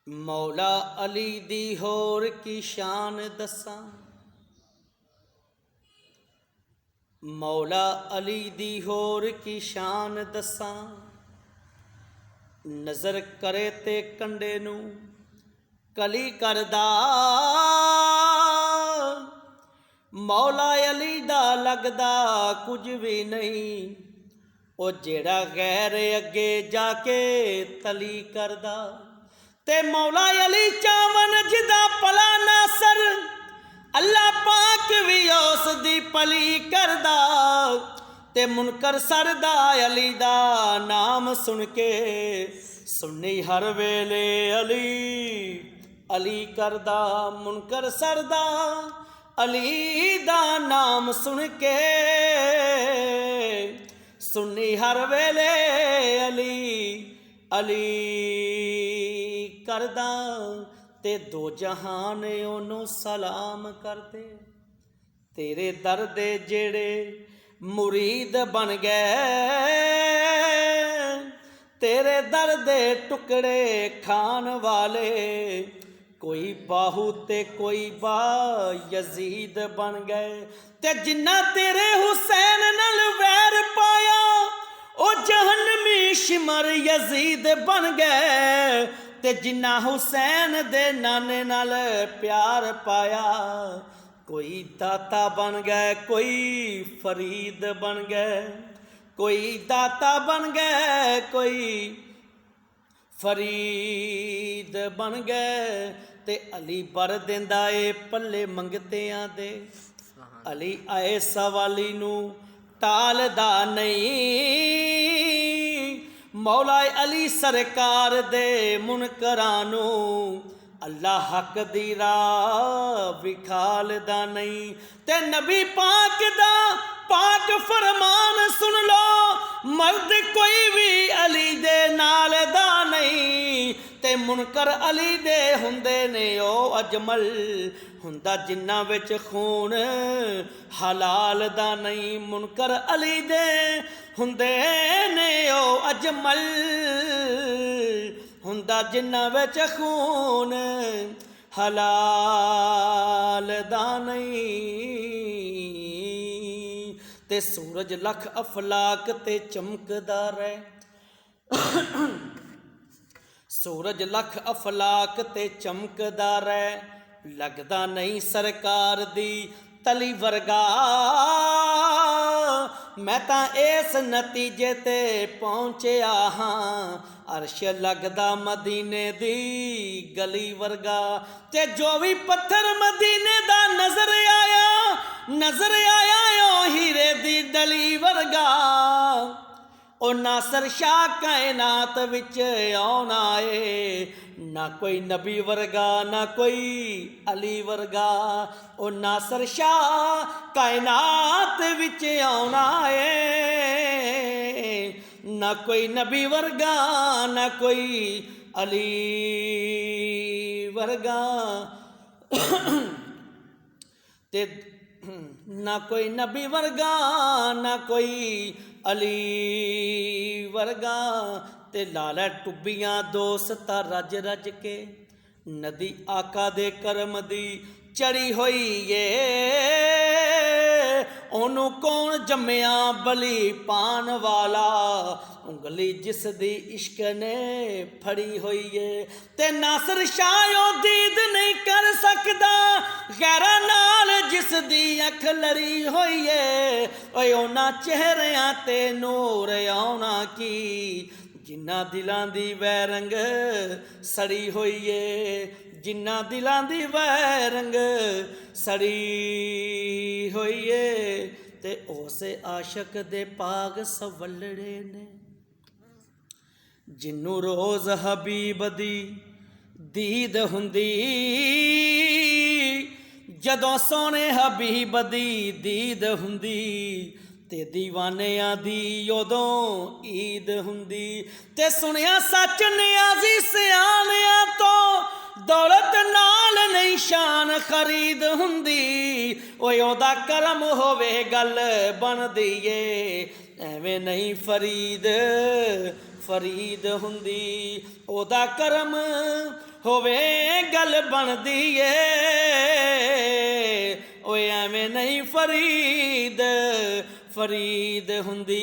मौला अली दी होर की शान दसा, मौला अली दी होर की शान दसा। नज़र करे ते कंडे नू कली करदा, मौला अली दा लगदा कुछ भी नहीं। ओ जेड़ा गैर अगे जाके तली करदा, ते मौला अली चावन जिदा पला नासर, अल्लाह पाक भी उस दी पली करदा। ते मुनकर सरदा अली दा नाम सुन के, सुन्नी हर वेले अली अली करदा। मुनकर सरदा अली दा नाम सुन के, सुन्नी हर वेले अली अली करदा। ते दो जहान ओनू सलाम करदे, तेरे दर दे जेड़े मुरीद बन गए। तेरे दर दे टुकड़े खान वाले, कोई बाहू ते कोई बा यजीद बन गए। ते जिन्ना तेरे हुसैन नाल वैर पाया, ओ जहन्नमी शिमर यजीद बन गए। ते जिन्ना हुसैन दे नाने नाल प्यार पाया, कोई दाता बन गए कोई फरीद बन गए। कोई दाता बन गए कोई फरीद बन गए। ते अली बर देंदा ए पल्ले मंगतियां दे, अली आए सवाली नू टालदा नहीं। मौला अली सरकार दे मुनकरां नू अल्लाह हक दी राह विखालदा नहीं। ते नबी पाक दा पाक फरमान सुन लो, मर्द कोई भी अली दे नाल दा नहीं। ते मुनकर अली दे हुंदे ने ओ अजमल, हुंदा जिन्ना विच खून हलाल दा नहीं। मुनकर अली दे हुंदे ने ओ अजमल, हुंदा जिन्ना विच खून हलाल दा नहीं। ते सूरज लख अफलाक ते चमकदा रहे, सूरज लख अफलाक ते चमकदा रहे। लगदा नहीं सरकार दी तली वर्गा, मैं तां इस नतीजे ते पहुंचिया हां। अर्श लगदा मदीने दी गली वर्गा, ते जो भी पत्थर मदीने दा नजर आया, नजर आया ओ हीरे दी डली वर्गा। ओ नासर शाह कायनात विच आउणा ए, ना कोई नबी वर्गा ना कोई अली वर्गा। ओ नासर शाह कायनात विच आउणा ए, ना कोई नबी वर्गा ना कोई अली वर्गा। ते ना कोई नबी वर्गा ना कोई अली वर्गा। ते लालै टुब्बियां दोस्ता रज रज के, नदी आका दे करम दी चढ़ी होई ए। ओनू कौन जम्मिया बली पान वाला, उंगली जिस दी इश्क ने फड़ी होई है। ते नासर शाह ओ दीद नहीं कर सकदा गैरा नाल जिस दी अख लड़ी होई है। ओए ओना चेहरियां ते नूर आउणा की, जिन्ना दिलां दी वैरंग सड़ी होई है। जिन्ना दिलां दी वैरंग सड़ी होई है। ते उस आशक दे पाग सवलड़े ने, जिन्नू रोज़ हबीब दी दीद हुंदी। जदों सोने हबीब दी दीद हुंदी, ते दीवानियां दी उदों ईद हुंदी। ते सुनिया सच नियाजी सियाणियां तो ਦੌਲਤ ਨਾਲ ਨਹੀਂ ਸ਼ਾਨ ਖਰੀਦ ਹੁੰਦੀ ਓਏ ਉਹਦਾ ਕਰਮ ਹੋਵੇ ਗੱਲ ਬਣਦੀ ਏ ਐਵੇਂ ਨਹੀਂ ਫਰੀਦ ਫਰੀਦ ਹੁੰਦੀ ਉਹਦਾ ਕਰਮ ਹੋਵੇ ਗੱਲ ਬਣਦੀ ਏ ਓਏ ਐਵੇਂ ਨਹੀਂ ਫਰੀਦ ਫਰੀਦ ਹੁੰਦੀ।